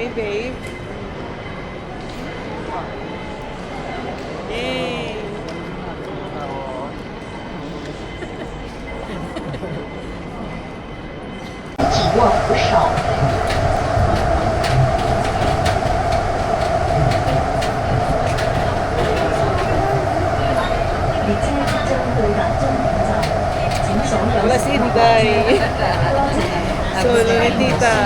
Hi, babe. Yay! 几卧扶手。列車即將到達終點站，請所有 Wala si Inday. Solo ni Tita.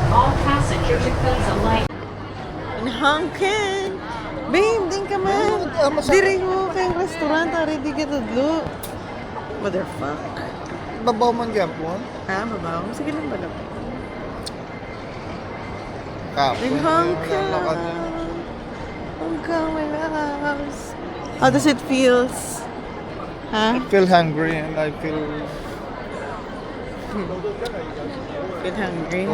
All passengers please alight. In Hong Kong. Babe, din ka man. Diri mo kayong restaurant. Ari, di ka tudlo. Motherfuck. Babaw man gyapon. Ha, mabaw? Sige lang ba lang? Kapon. In Hong Kong. Hong Kong, my loves. How does it feels? I Huh? feel hungry and I feel Feel hungry?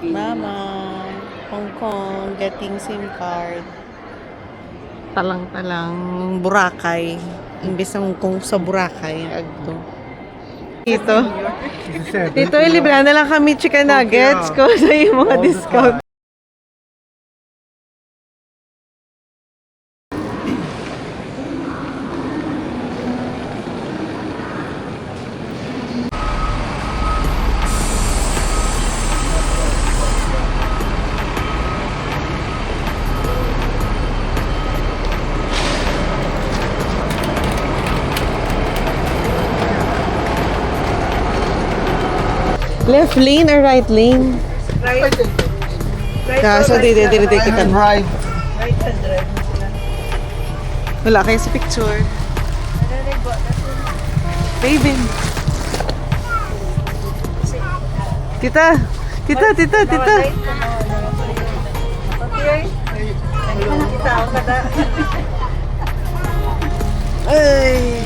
Mama, Hong Kong, getting SIM card. Talang-talang Boracay. Imbes ng kung sa Boracay, agto. Dito, libre na lang kami chicken nuggets ko sa yung mga discount. Left lane or right lane? right. So, dire kita. Drive. Wala kayo sa picture. Baby. Tita. Ay.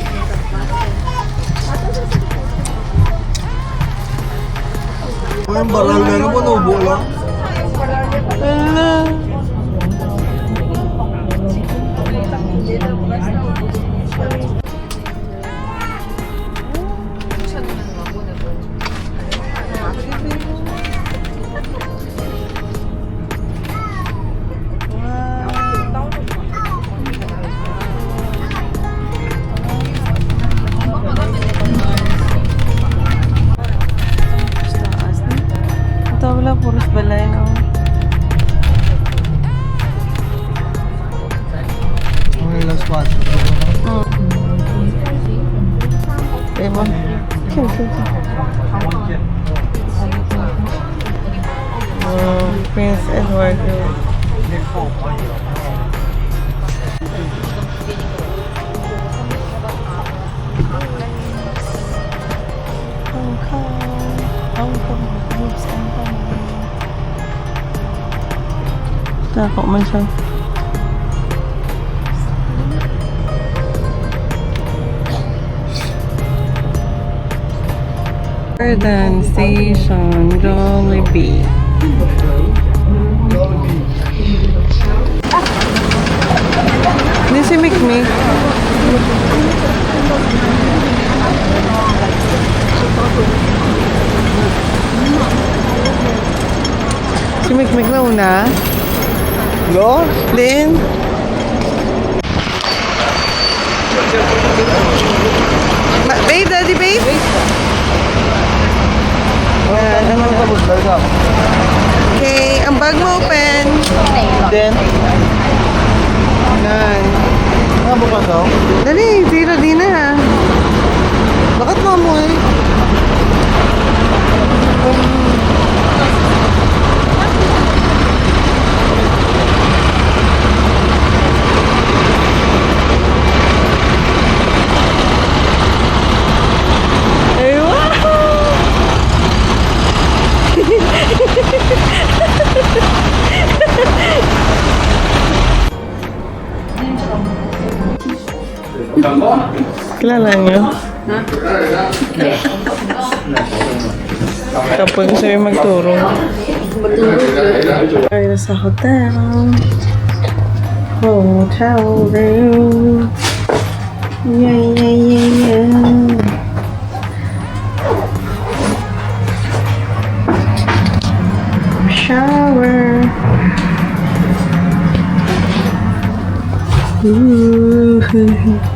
Ang baral na naman, ubo lang. Ala. Wala, puros balay, no? Okay, last spot. Diba? Oh, Prince Edward. Hong Kong moves and Nako man siya. Garden Station, Jollibee. Hindi si Mikmik. Si Mikmik na una. Lo? Then, babe, daddy, babe. Okay, ang bag mo open. Then, Yan. nga bukas ako? Dali, zero din na. Bakit nga mo eh? Ay, wow! Kilala niyo? Kapag gusto yung magturo. Ay, nasa hotel. Hotel room. Yeah. Shower. Ooh.